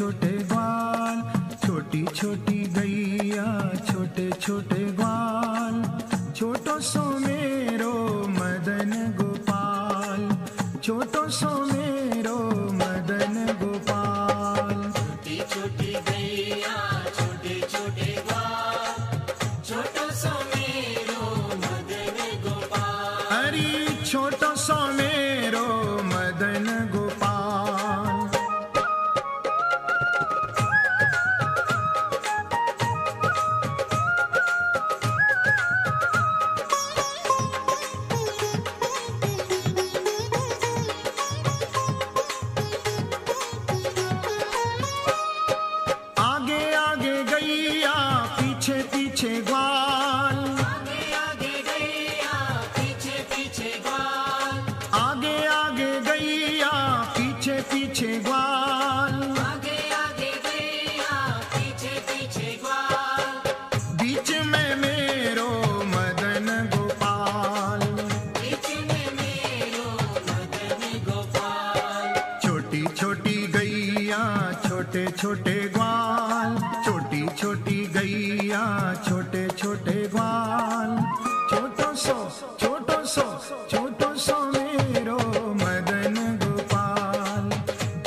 छोटे ग्वाल, छोटी छोटी गैया छोटे छोटे ग्वाल, छोटो सो मेरो मदन गोपाल, छोटो सो मेरो मदन गोपाल। छोटी छोटी गैया छोटे छोटे ग्वाल, छोटो सो मेरो मदन गोपाल। अरे छोटो सो मेरो मदन गोपाल। पीछे पीछे ग्वाल, आगे आगे गैया पीछे पीछे ग्वाल, आगे आगे गैया पीछे पीछे ग्वाल, आगे आगे गैया पीछे पीछे ग्वाल। बीच में मेरो मदन गोपाल, बीच में मेरो मदन गोपाल। छोटी छोटी गैया छोटे छोटे ग्वाल, छोटी छोटी गैया छोटे छोटे ग्वाल, छोटो सो मेरो मदन गोपाल,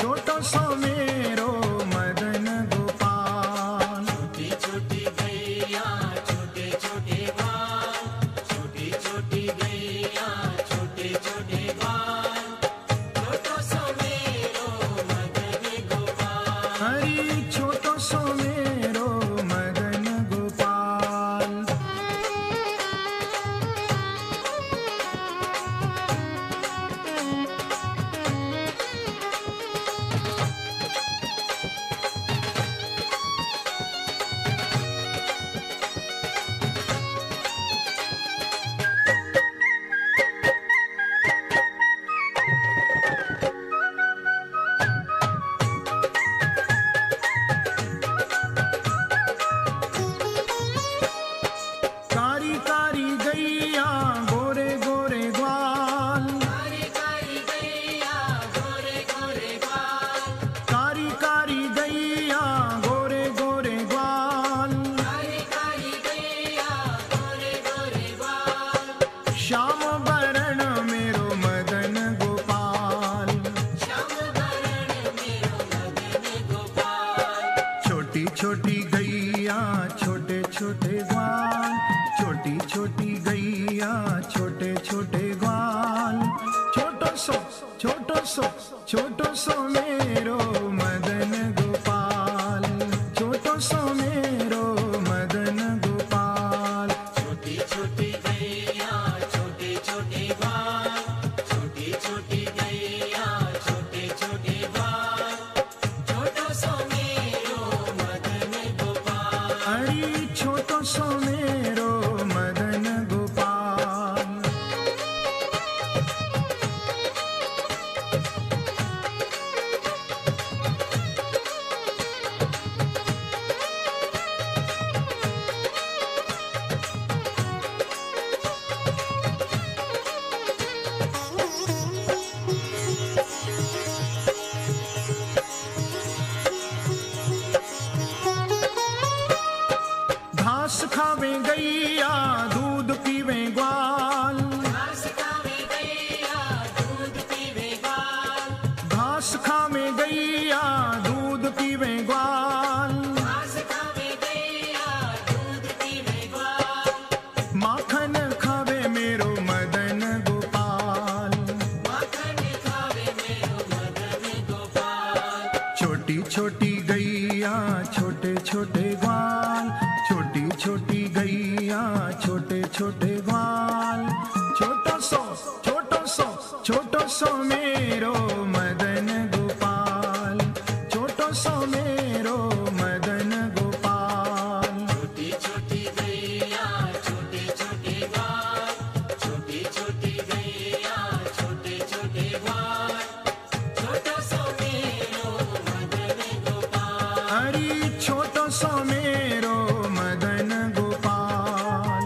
छोटो सो मेरो मदन गोपाल। छोटी छोटी गैया छोटे छोटे ग्वाल, छोटी छोटी गैया छोटे छोटे ग्वाल, छोटो सो मेरो मदन गोपाल। हरी छोटो सो मेरो मदन गोपाल। कारी कारी गैया गोरे गोरे ग्वाल, कारी कारी गैया गोरे गोरे ग्वाल, कारी कारी गैया गोरे गोरे ग्वाल, कारी कारी गैया गोरे गोरे ग्वाल। श्याम वरण मेरो मदन गोपाल, श्याम वरण मेरो मदन गोपाल। छोटी छोटी गैया छोटे छोटे ग्वाल, छोटी छोटी गैया छोटे छोटे ग्वाल, छोटो सो मेरो मदन गोपाल, छोटो सो मेरो मदन गोपाल। छोटी छोटी गैया छोटे छोटे ग्वाल, छोटी छोटी गैया छोटे छोटे ग्वाल, छोटो सो मेरो मदन गोपाल। अरे छोटो सो मेरो मदन गोपाल। घास खावे गैया दूध पीवे ग्वाल, घास खावे गैया दूध पीवे ग्वाल, घास खावे गैया दूध पीवे ग्वाल, घास खावे गैया दूध पीवे ग्वाल। माखन खावे मेरो मदन गोपाल, माखन खावे मेरो मदन गोपाल। छोटी छोटी गैया छोटे छोटे ग्वाल, छोटी छोटी गैया छोटे छोटे ग्वाल, छोटो सो मेरो मदन गोपाल, छोटो सो मेरो मदन गोपाल। छोटी छोटी गैया छोटे छोटे ग्वाल, छोटी छोटी गैया छोटे छोटे ग्वाल, छोटो सो मेरो मदन गोपाल। हरी छोटो सो मेरो मदन गोपाल।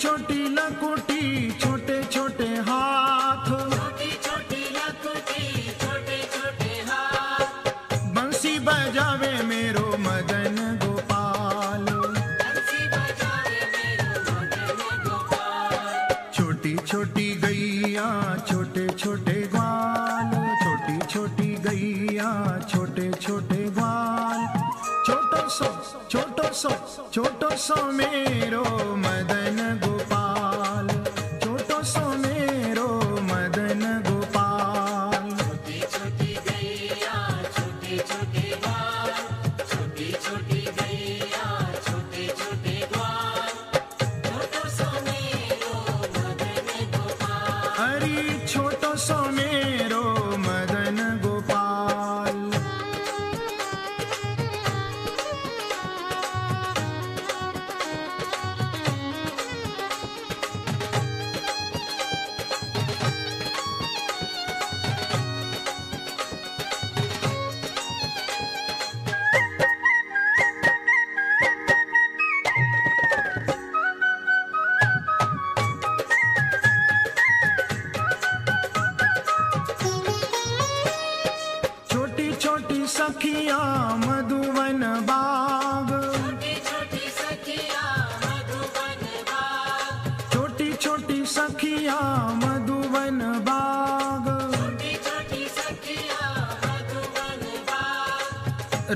छोटी लकुटी छोटे छोटे हाथ, छोटी छोटी लकुटी छोटे छोटे हाथ, बंसी बजावे मेरो मदन गोपाल, बंसी बजावे मेरो मदन गोपाल। छोटी छोटी गैया छोटे छोटे ग्वाल, छोटी छोटी गैया छोटे छोटे ग्वाल, छोटो सो मेरो मदन गोपाल, छोटो सो मेरो मदन गोपाल। छोटी छोटी गैया छोटे छोटे ग्वाल, छोटी छोटी गैया छोटे छोटे ग्वाल, छोटो सो मेरो मदन गोपाल। हरी छोटो सो मेरो मदन गोपाल। छोटी छोटी सखियां मधुवन बाग, छोटी छोटी सखियां मधुबन बाग, छोटी छोटी सखियां मधुवन बाग, छोटी छोटी सखियां मधुबन बाग।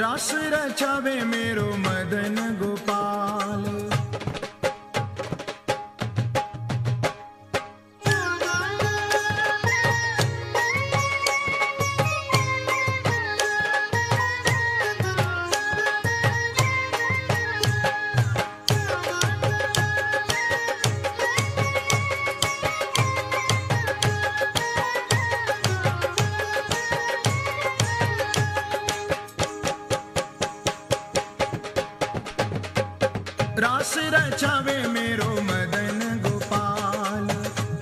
रास रचावे मेरो मदन गोपाल। रास रचावे मेरो मदन गोपाल,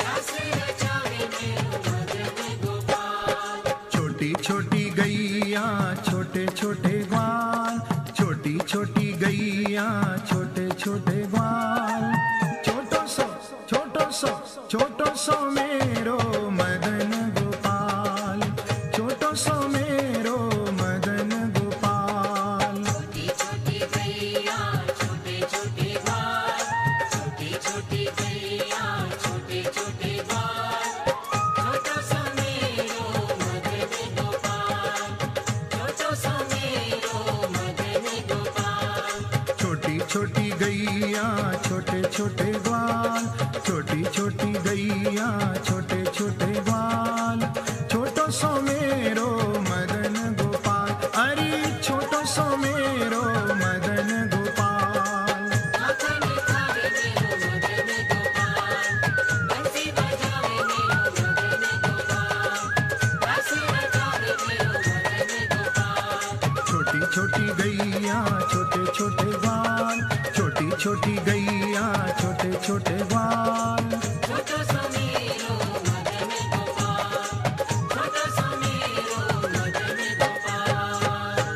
रास रचावे मेरो मदन गोपाल। छोटी छोटी गैया छोटे छोटे ग्वाल, छोटी छोटी गैया छोटे छोटे ग्वाल, छोटो सो मेरो मदन गोपाल, छोटो सो मेरो मदन गोपाल। छोटी छोटी गैया छोटे छोटे ग्वाल, छोटी छोटी गैया छोटे छोटे ग्वाल, छोटो सो मेरो मदन गोपाल, छोटो सो मेरो मदन गोपाल। छोटी छोटी गैया छोटे छोटे ग्वाल, छोटी छोटी गैया छोटे छोटे ग्वाल, छोटो सो मेरो मदन गोपाल। अरे छोटो सो मेरो मदन गोपाल। माखन खावे मेरो मदन गोपाल, बंसी बजावे मेरो मदन गोपाल, रास रचावे मेरो मदन गोपाल। छोटी छोटी गैया छोटे छोटे ग्वाल, छोटी छोटी गैया छोटे छोटे ग्वाल। छोटो सो मेरो मदन गोपाल, छोटो सो मेरो मदन गोपाल।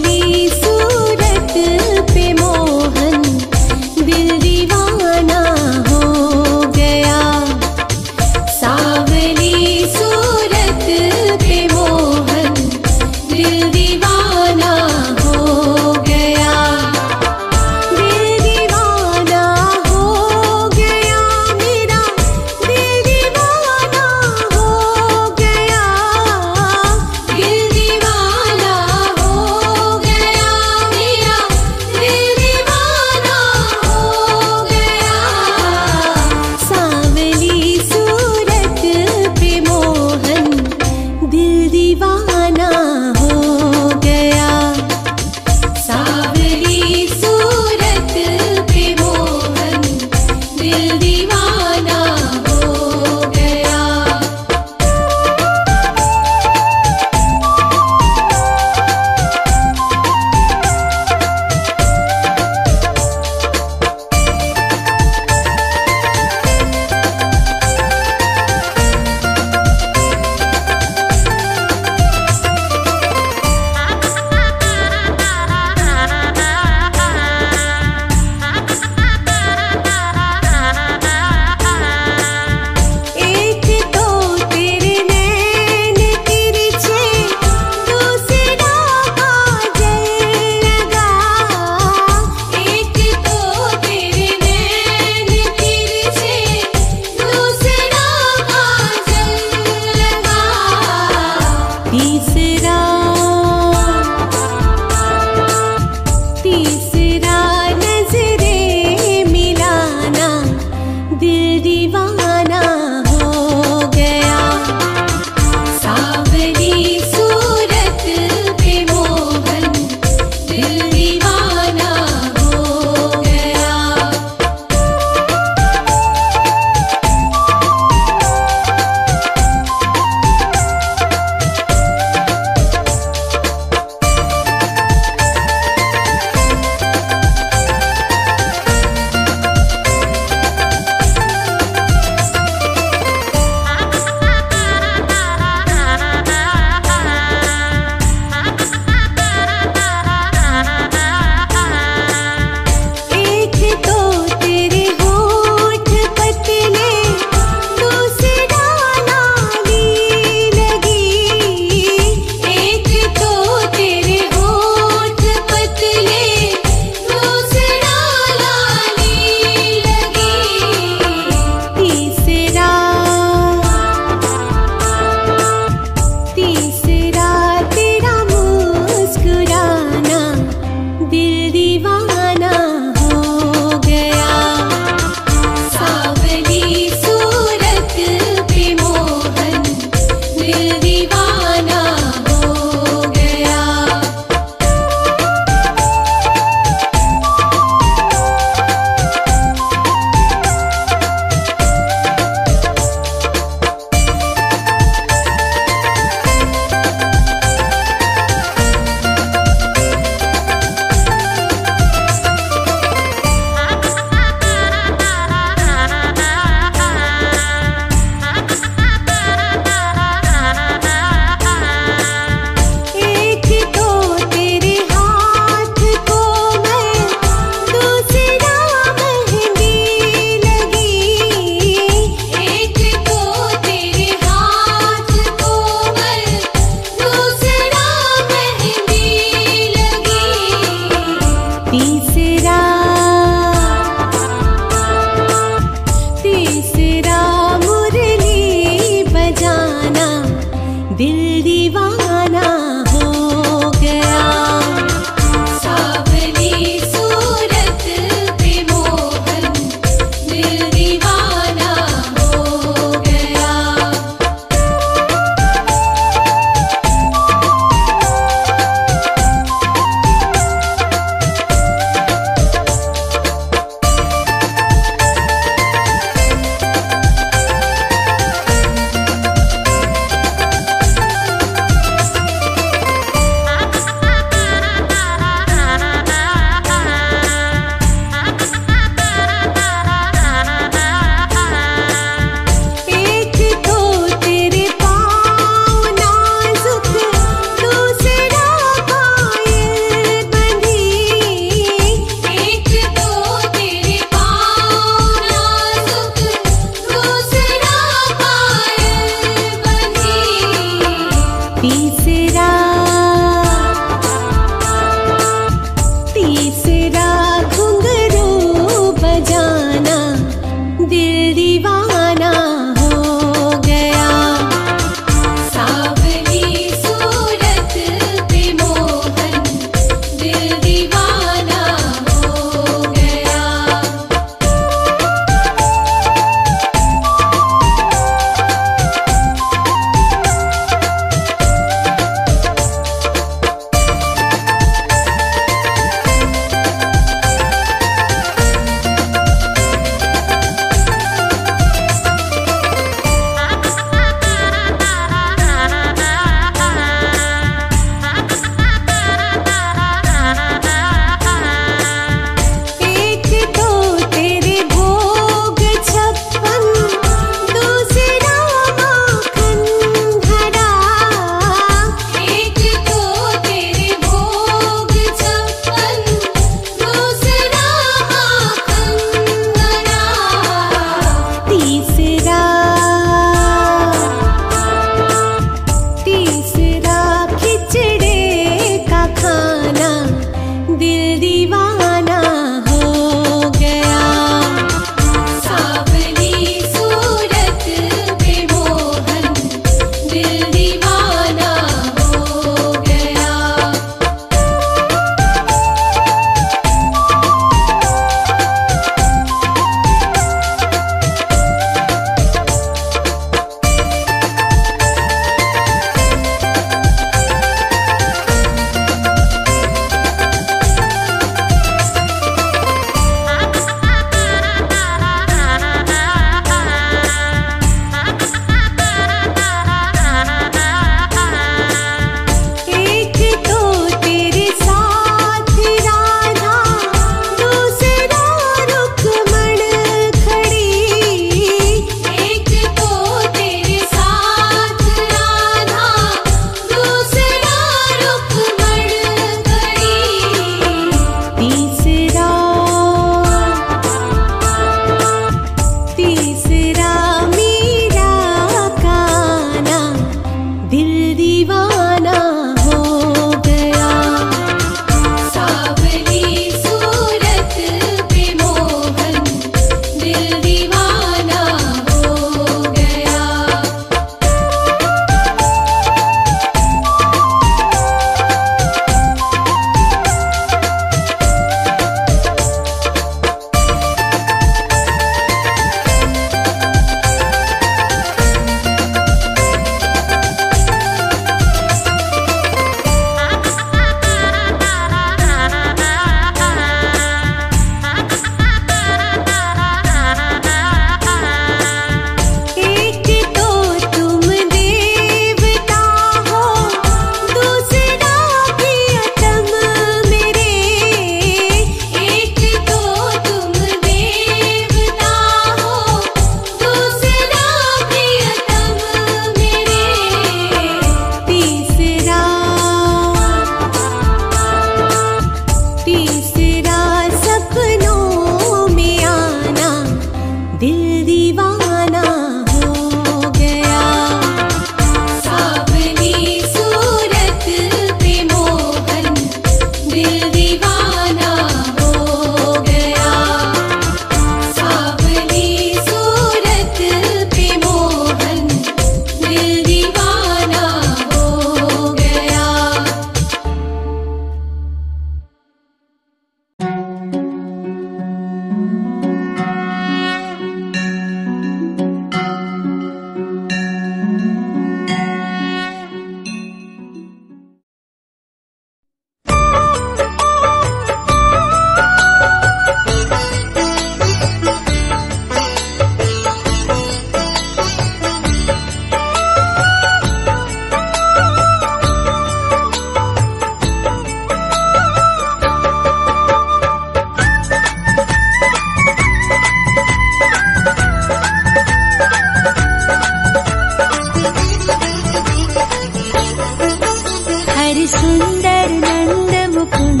हरि सुंदर नंद मुकुंद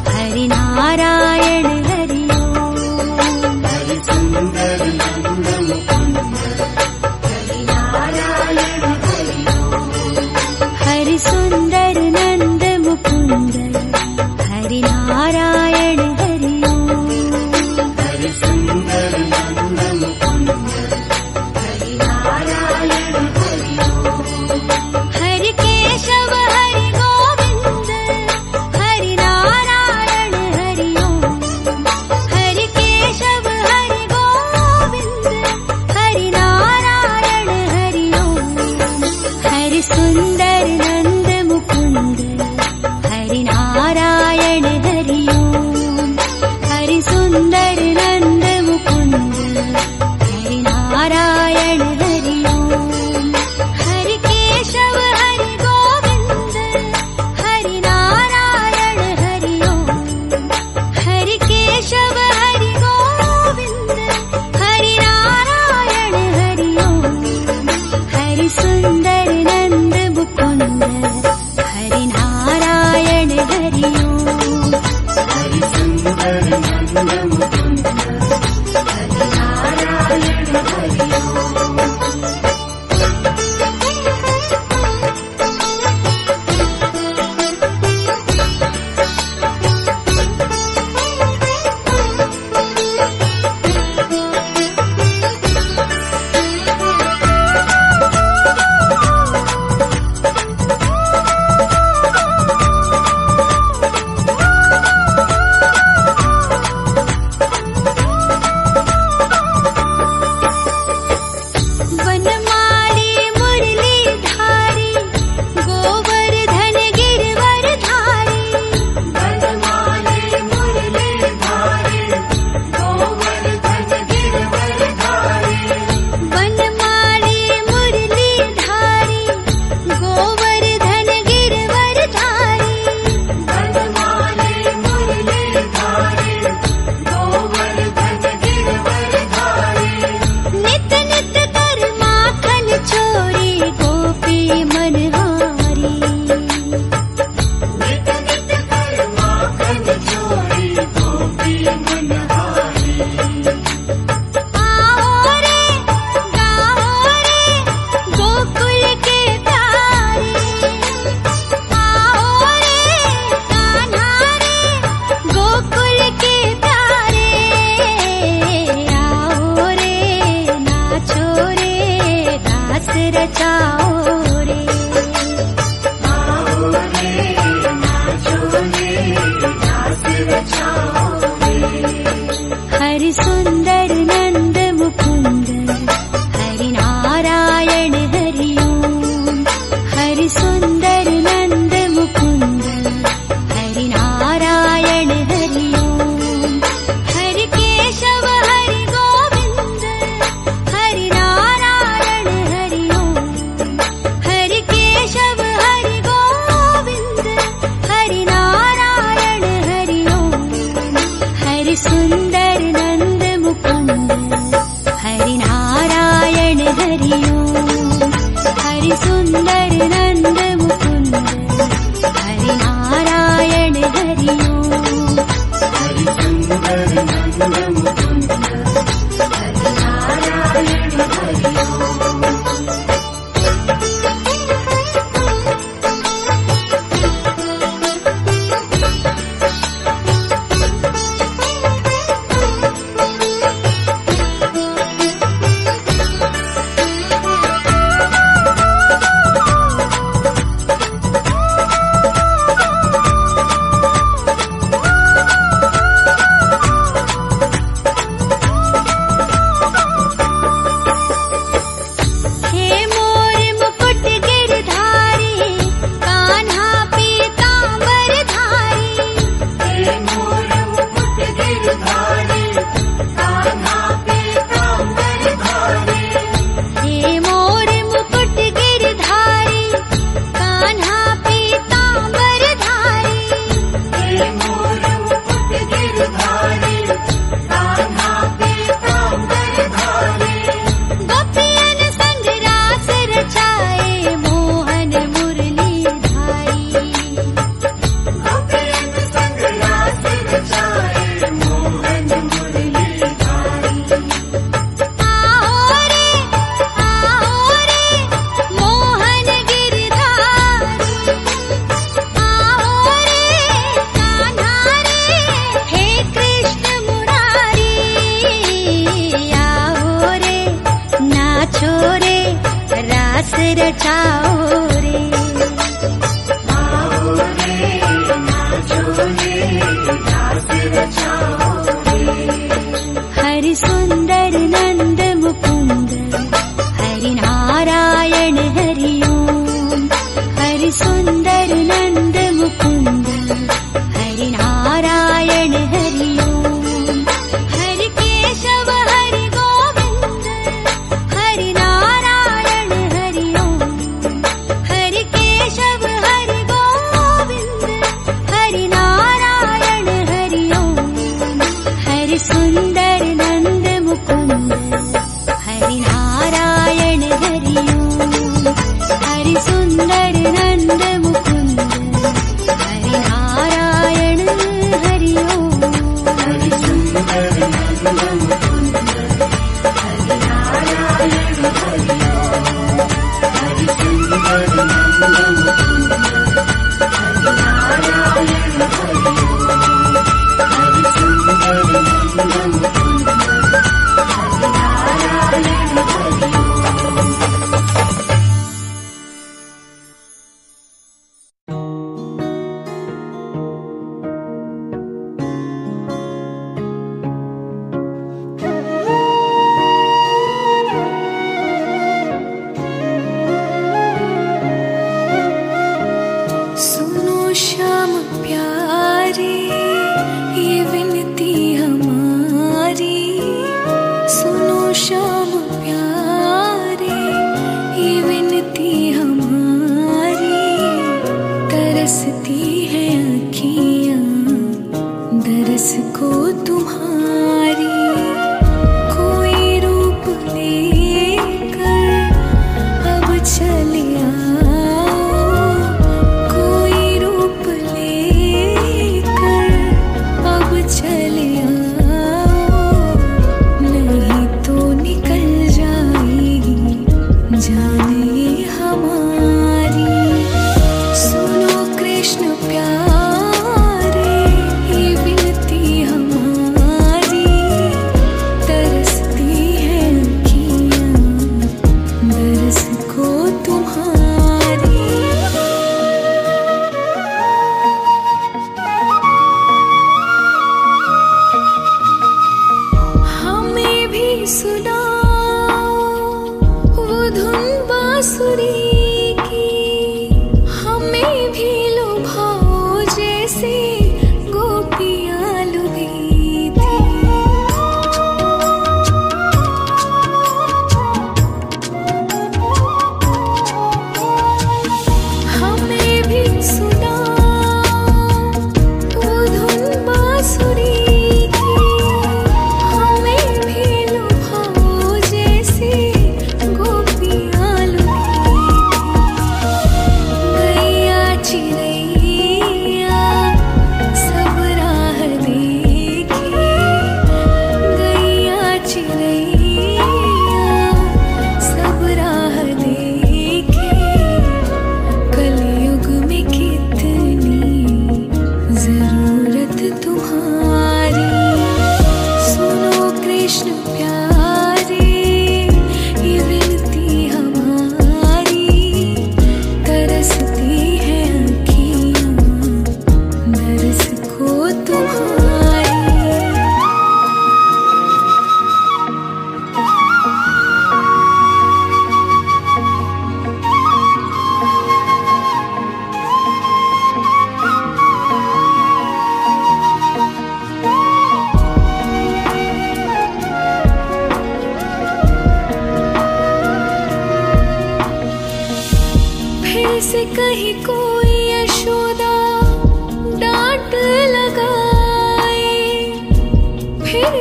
हरि नारायण हरि ओम। हरि सुंदर नंद मुकुंद हरि नारायण हरि ओम। हरि सुंदर नंद मुकुंद हरि नारायण हरि ओम। हरि सुंदर नंद मुकुंद हरि नारायण हरि ओम। हरि केशव हरि गोविंद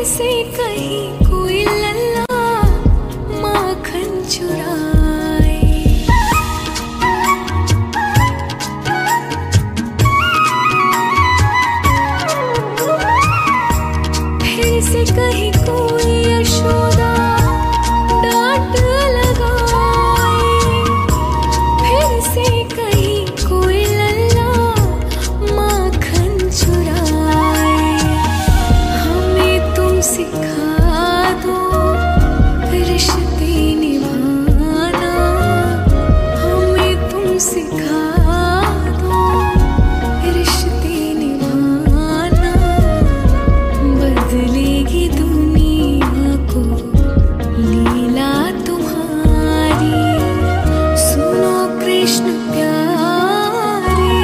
से कहीं कोई लल्ला माखन चुराए, फिर से कहीं कोई यशोदा डांट लगाए, फिर से कहीं कोई लल्ला माखन चुराए। हमें तुम सिखा दो रिश्ते निभाना, हमें तुम सिखा दो रिश्ते निभाना। बदलेगी दुनिया को लीला तुम्हारी, सुनो कृष्ण प्यारे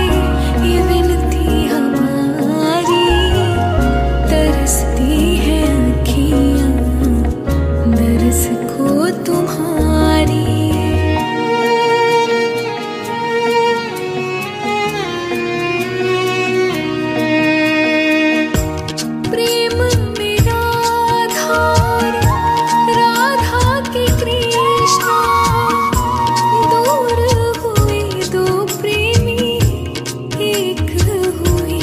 ये विनती हमारी। तरसती है अखियाँ दरस को तुम्हारी। प्रेम में राधा, राधा की कृष्णा, दूर हुए दो प्रेमी एक हुए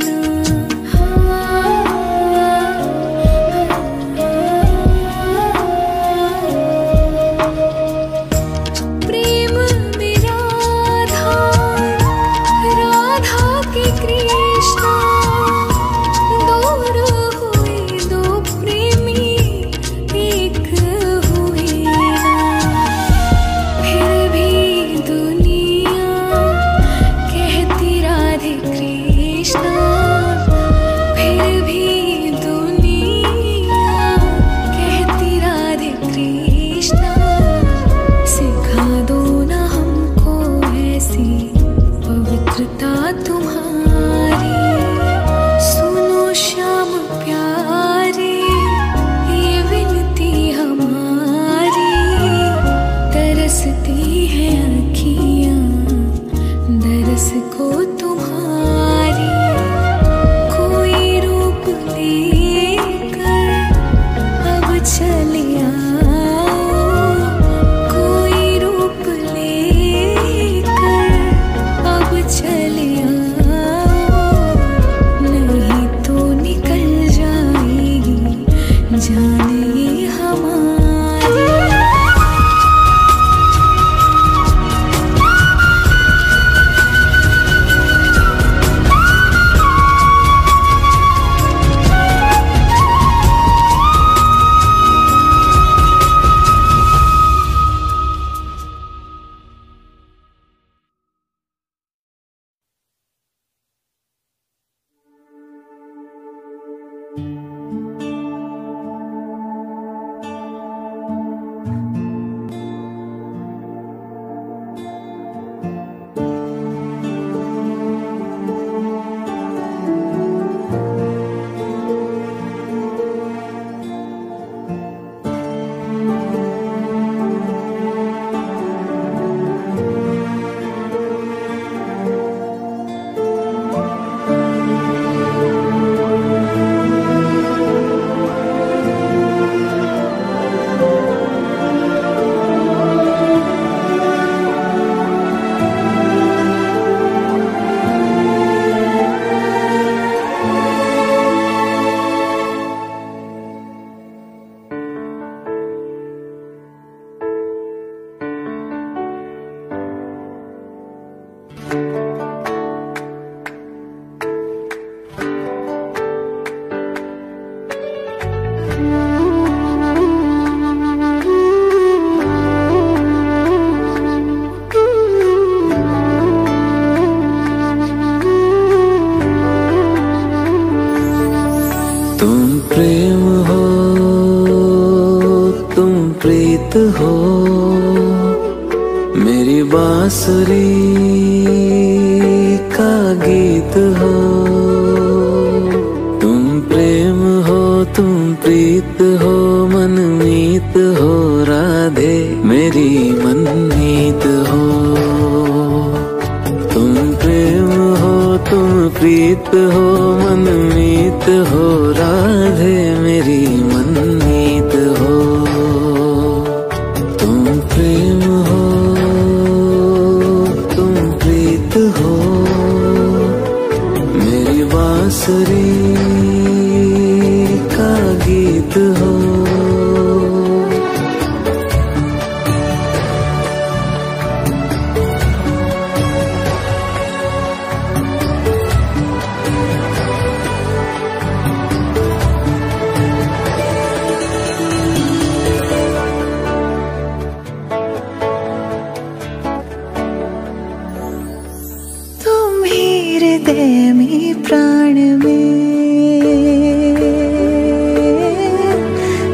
ना। प्रेम में राधा, राधा की कृष्णा, दूर हुए दो प्रेमी एक हुए ना। फिर भी दुनिया कहती राधे कृष्णा, फिर भी दुनिया कहती राधे कृष्णा। सिखा दो ना हमको ऐसी पवित्रता तुम्हारी, सुनो श्याम प्यारे ये विनती हमारी। तरसती है अखियाँ दरस को तुम्हारी। कोई रूप लेकर अब चले आओ, कोई रूप लेकर अब चले आओ। नहीं तो निकल जाएगी जान ये हमारी। हो मेरी बांसुरी का गीत हो। तुम प्रेम हो, तुम प्रीत हो, मनमीत हो राधे मेरी मनमीत हो। तुम प्रेम हो, तुम प्रीत हो मनमीत हो राधे मेरी मनमीत हो। तुम प्रेम हो तुम प्रीत हो मेरी बांसुरी का गीत हो। हृदय में प्राण में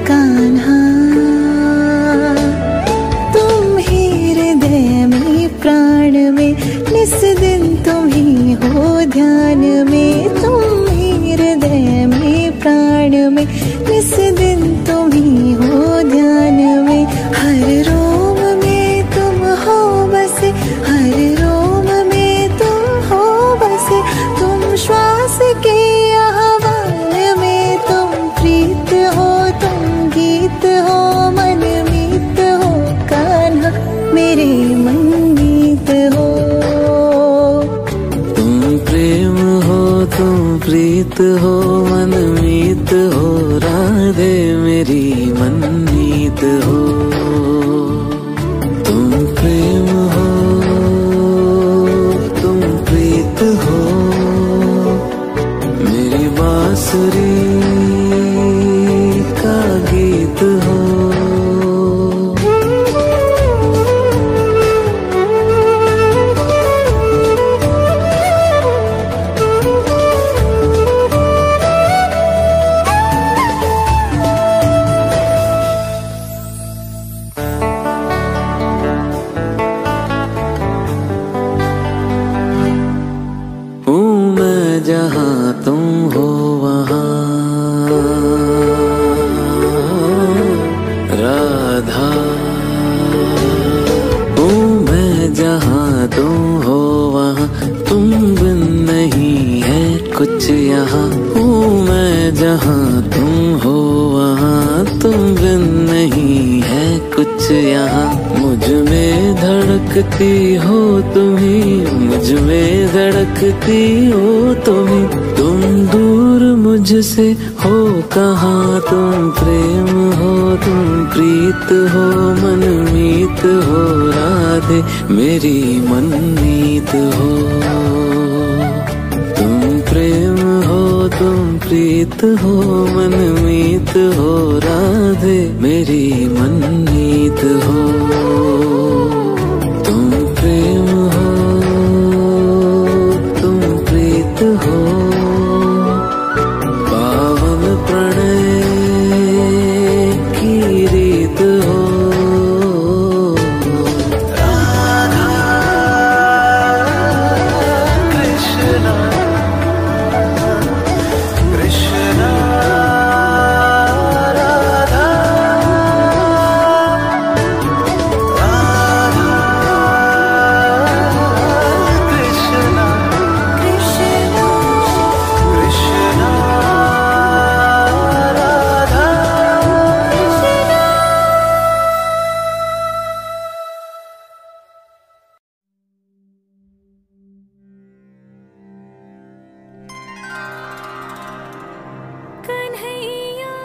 कान्हा, तुम ही हृदय में प्राण में निस दिन तुम ही हो ध्यान में। तुम ही हृदय में प्राण में निस दिन तुम ही हो ध्यान में। हर रोम में तुम हो बसे, हर रोम में तुम हो बसे। तुम श्वास के आह्वान में तुम प्रीत हो तुम गीत हो मनमीत हो कान्हा मेरे मनमीत हो। तुम प्रेम हो तुम प्रीत हो मनमीत हो राधे मेरी मनमीत हो। तुम प्रेम हो तुम प्रीत हो मेरी बांसुरी का गीत हो। जहाँ तुम हो वहाँ राधा हूँ मैं, जहाँ तुम हो वहाँ तुम बिन नहीं है कुछ यहाँ। हूँ मैं जहाँ तुम हो वहाँ तुम बिन नहीं है कुछ यहाँ। मुझ में धड़कती हो तुम्ही, मुझ में धड़कती हो तुम्ही। तुम दूर मुझसे हो कहाँ, तुम प्रेम हो तुम प्रीत हो मनमीत हो राधे मेरी मनमीत हो। तुम प्रेम हो तुम प्रीत हो मनमीत हो राधे मेरी मनमीत हो। तुम प्रेम हो तुम प्रीत हो पावन प्रणय की रीत हो। राधा कृष्णा कृष्णा राधा राधा कृष्णा कृष्णा कृष्णा राधा। कन्हैया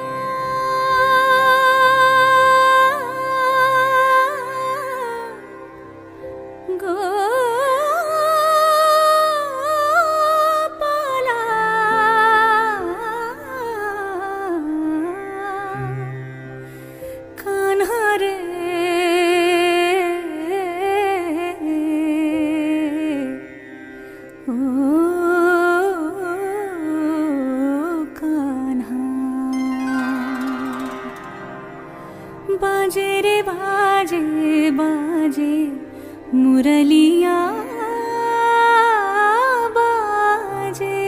गोपाला कान्हा रे ओ कान्हा। बाजे रे बाजे बाजे मुरलिया बाजे।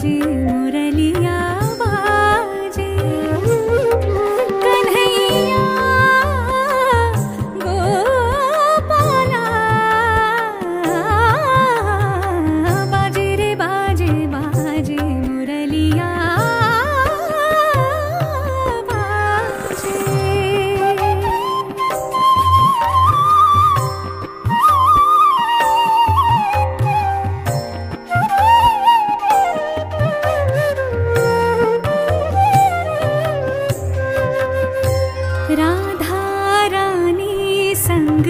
बाजे मुरलिया बाजे कन्हैया गोपाला बाजे रे बाजे बाजे मुरलिया बाजे। राधा रानी संग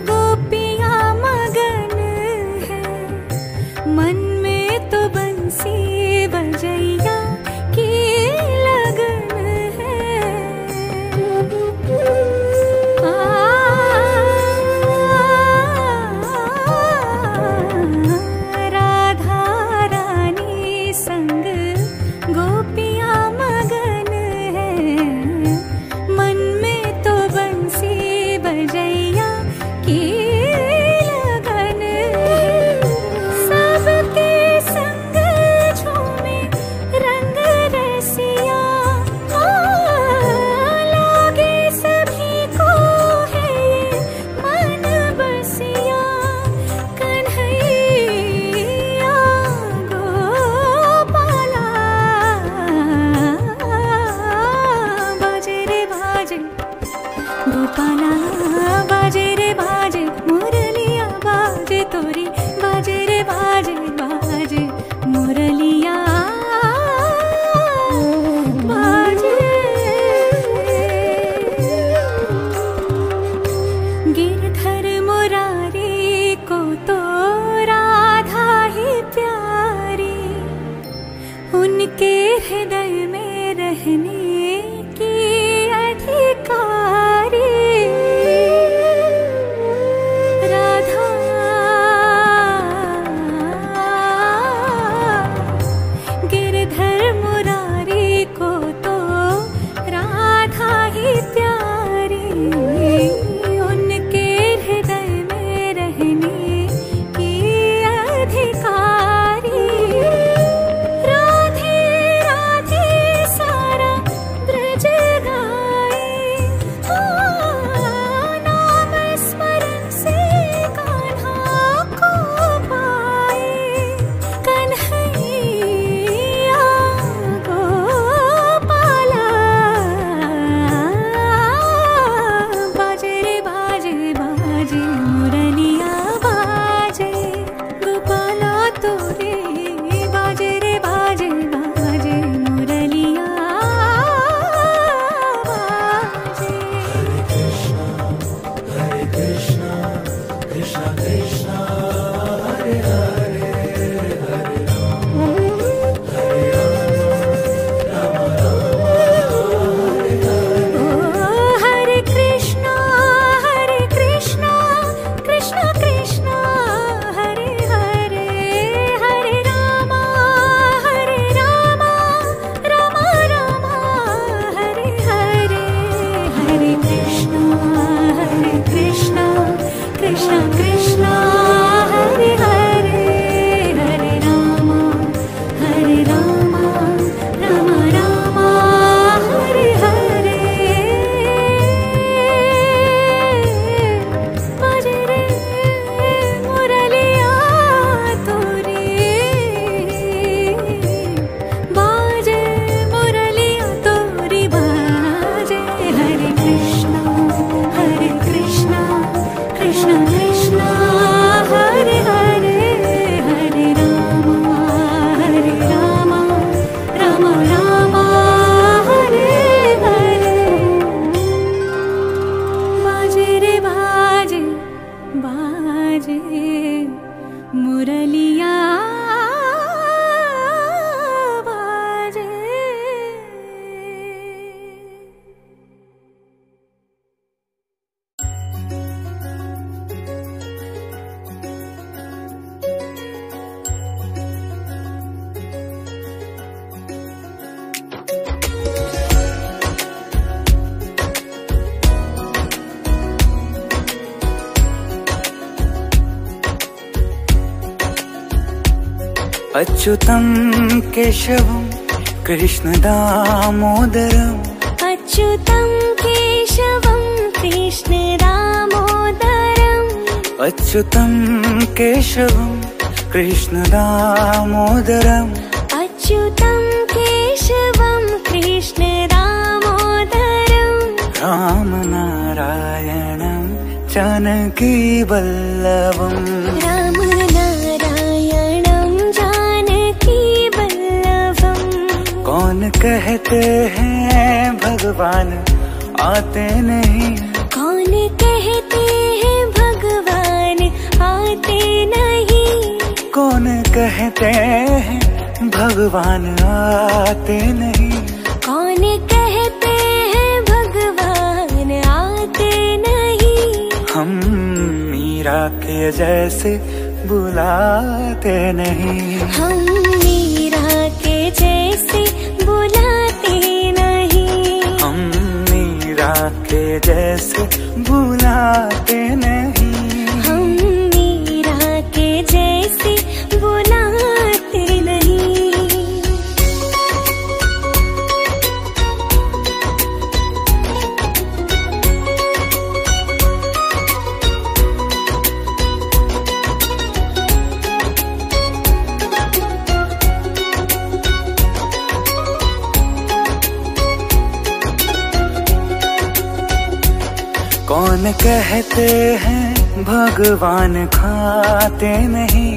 गोपियाँ मगन है, मन में तो बंसी बजैया की लगन है। राधा रानी संग गोपियाँ मगन है, मन में तो बंसी बजैया की लगन है। सबके संग झूमे रंग रसिया, लागे सभी को है ये मन बसिया। कन्हैया गोपाला बाजे रे बाजे गोपाला बाजे रे बाजे मुरलिया बाजे तोरी बाजे रे बाजे बाजे मुरलिया बाजे। गिरधर मुरारी को तो राधा ही प्यारी, उनके हृदय में रहने की अधिकारी। राधा गिरधर मुरारी को तो राधा ही प्यारी, उनके हृदय में रहने की अधिकारी। राधे राधे सारा ब्रज गाए, अच्युतं केशवं कृष्णदामोदरम् अच्युतं केशवं कृष्णदामोदरम् अच्युतं केशवं कृष्णदामोदरम् अच्युतं केशवं कृष्णदामोदरम् रामनारायणं जानकीवल्लभम् रामनारायणं जानकीवल्लभम् कौन कहते हैं भगवान आते नहीं कौन कहते हैं भगवान आते नहीं कौन कहते हैं भगवान आते नहीं कौन कहते हैं भगवान आते नहीं हम मीरा के जैसे बुलाते नहीं हम मीरा के जैसे बुलाते नहीं हम मीरा के जैसे बुलाते नहीं हम मीरा के जैसे बुलाते नहीं कौन कहते हैं भगवान खाते नहीं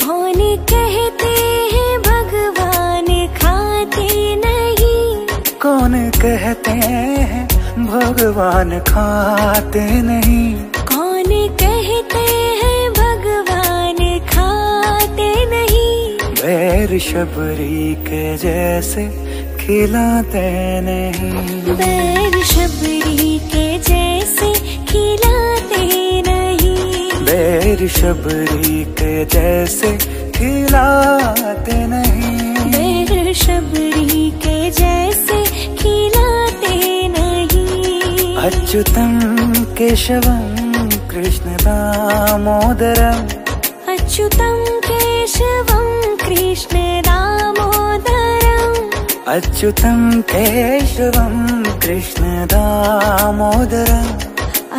कौन कहते हैं भगवान खाते नहीं कौन कहते हैं भगवान खाते नहीं कौन कहते हैं भगवान खाते नहीं बैर शबरी के जैसे खिलाते नहीं बैर शबरी के जैसे खिलाते नहीं बैर शबरी के जैसे खिलाते नहीं बैर शबरी के जैसे खिलाते नहीं अच्युतं केशवं कृष्णदामोदरम् अच्युतं केशवं कृष्णदामोदरम् अच्युतं केशवं कृष्णदामोदरम्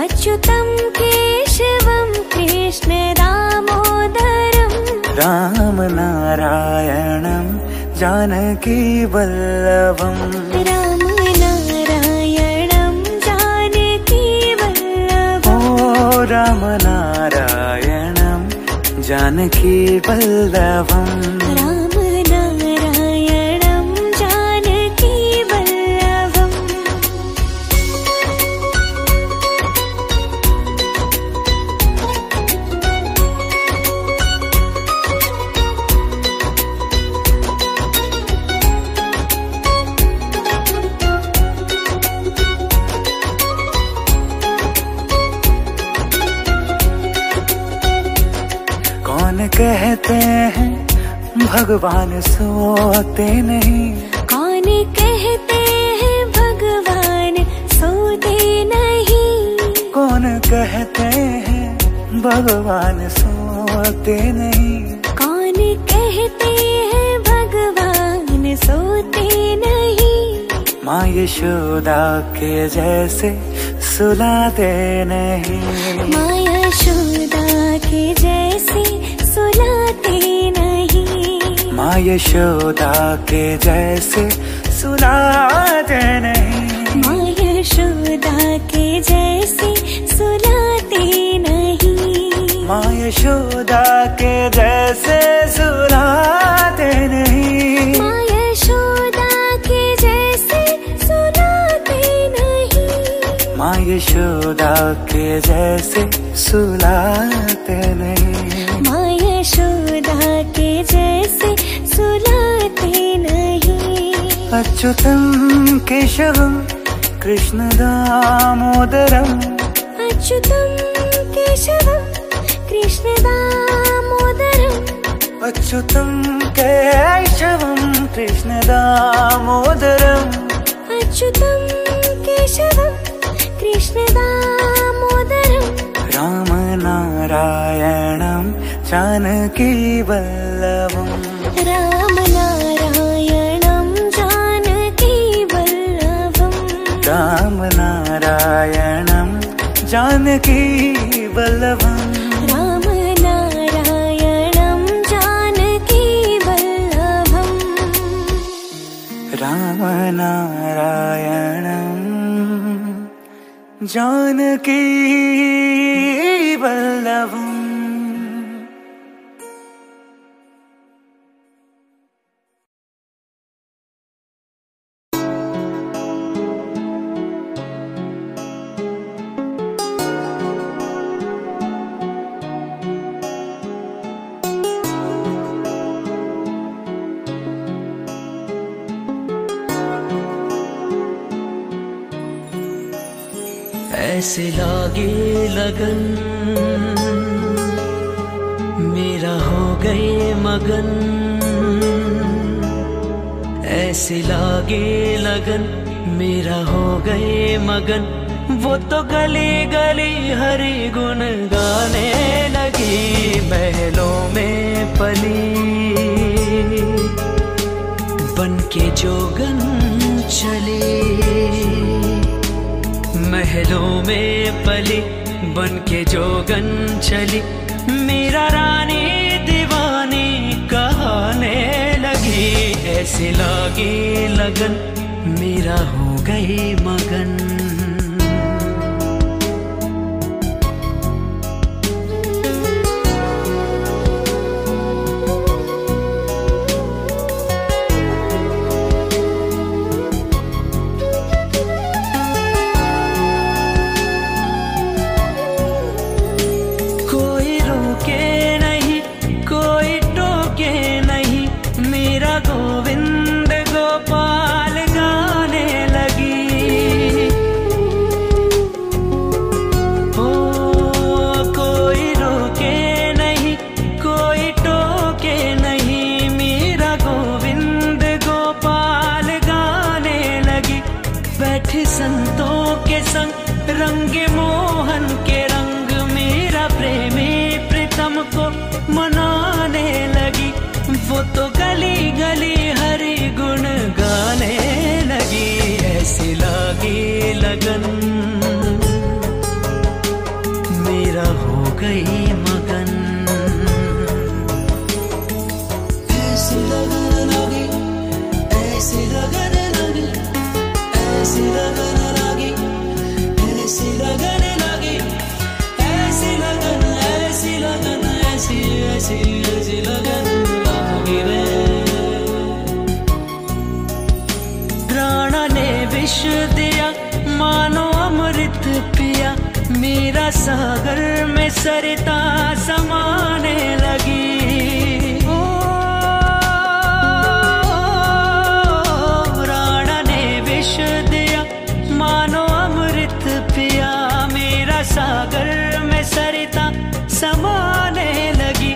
अच्युतं केशवं कृष्णदामोदरम् रामनारायणं जानकीवल्लभम् रामनारायणं जानकीवल्लभम् ओ रामनारायणं जानकीवल्लभम् रामनारायणं जानकीवल्लभम् कौन कहते हैं भगवान सोते नहीं कौन कहते हैं भगवान सोते नहीं कौन कहते हैं भगवान सोते नहीं कौन कहते हैं भगवान सोते नहीं माँ यशोदा के जैसे सुलाते नहीं माँ यशोदा के जैसे सुलाते नहीं माँ यशोदा के जैसे सुलाते नहीं माँ यशोदा के जैसे सुलाते नहीं माँ यशोदा के जैसे सुलाते नहीं माँ यशोदा के जैसे सुलाते नहीं माँ यशोदा के जैसे सुलाते नहीं माँ यशोदा के जैसे सुलाते नहीं अच्युतं केशवं कृष्णदामोदरम् अच्युतं केशवं कृष्णदामोदरम् अच्युतं केशवं कृष्णदामोदरम् अच्युतं केशवं कृष्णदामोदरम् रामनारायणं जानकीवल्लभम् राम नारायणं जानकी वल्लभम् राम नारायणं जानकी वल्लभम् राम नारायणं जानकी वल्लभम् राम नारायणं जानकी वल्लभम्। ऐसे लागे लगन मेरा हो गए मगन, ऐसे लागे लगन मेरा हो गए मगन। वो तो गली गली हरि गुण गाने लगी, महलों में पली बन के जोगन चली, महलों में पली बन के जोगन चली। मेरा रानी दीवानी कहाने लगी, ऐसे लागी लगन मेरा हो गई मगन। गोविंद गोपाल गाने लगी, ओ कोई रोके नहीं कोई टोके नहीं, मेरा गोविंद गोपाल गाने लगी। बैठे संतों के संग रंगे मोहन के रंग, मेरा प्रेमी प्रीतम को मनाने लगी। वो तो गली गली हरि गुण गाने लगी, ऐसी लागी लगन मेरा हो गई मगन। ऐसी लगन लगी, ऐसी लगन लगी, ऐसी लगन लगी, ऐसी लगन लगी, ऐसी लगन, ऐसी लगन, ऐसी ऐसी ऐसी लगन। प्राणा ने विष दिया मानो अमृत पिया, मेरा सागर में सरिता समाने लगी। ओ प्राणा ने विष दिया मानो अमृत पिया, मेरा सागर में सरिता समाने लगी।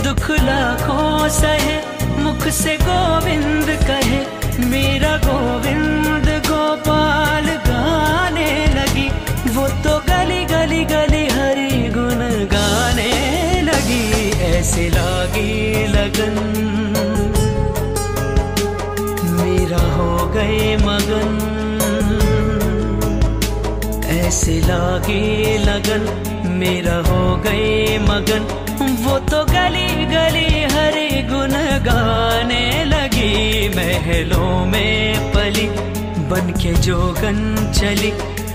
दुख लाखों सहे मुख से गोविंद कहे, मेरा गोविंद गोपाल गाने लगी। वो तो गली गली गली हरि गुण गाने लगी, ऐसे लागी लगन मेरा हो गए मगन। ऐसे लागी लगन मेरा हो गए मगन। वो तो गली गली हरि गुण गाने लगी, महलों में पली बन के जोगन चली।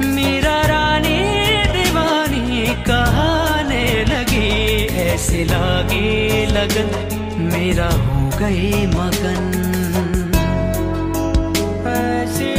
मेरा रानी दीवानी कहाने लगी, ऐसे लागी लगन मेरा हो गई मगन। ऐसे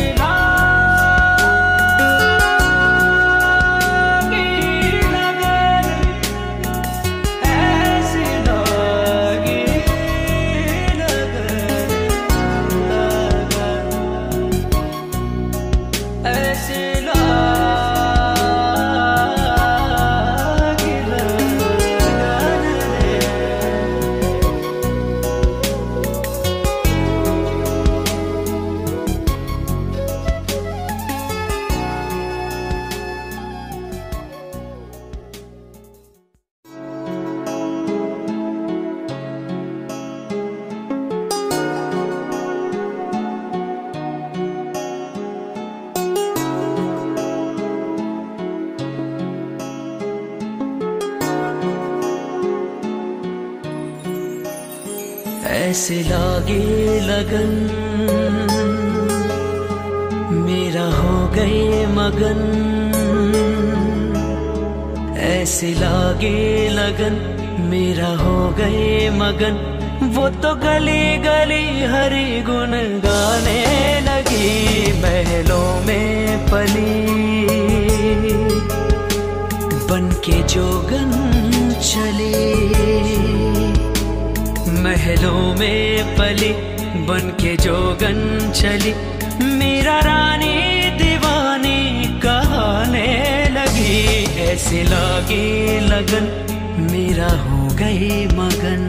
ऐसे लागे लगन मेरा हो गए मगन, ऐसे लागे लगन मेरा हो गए मगन। वो तो गली गली हरि गुन गाने लगी, महलों में पली बन के जोगन चली, महलों में पली बन के जोगन चली। मेरा रानी दीवानी कहने लगी, ऐसे लागी लगन मेरा हो गई मगन।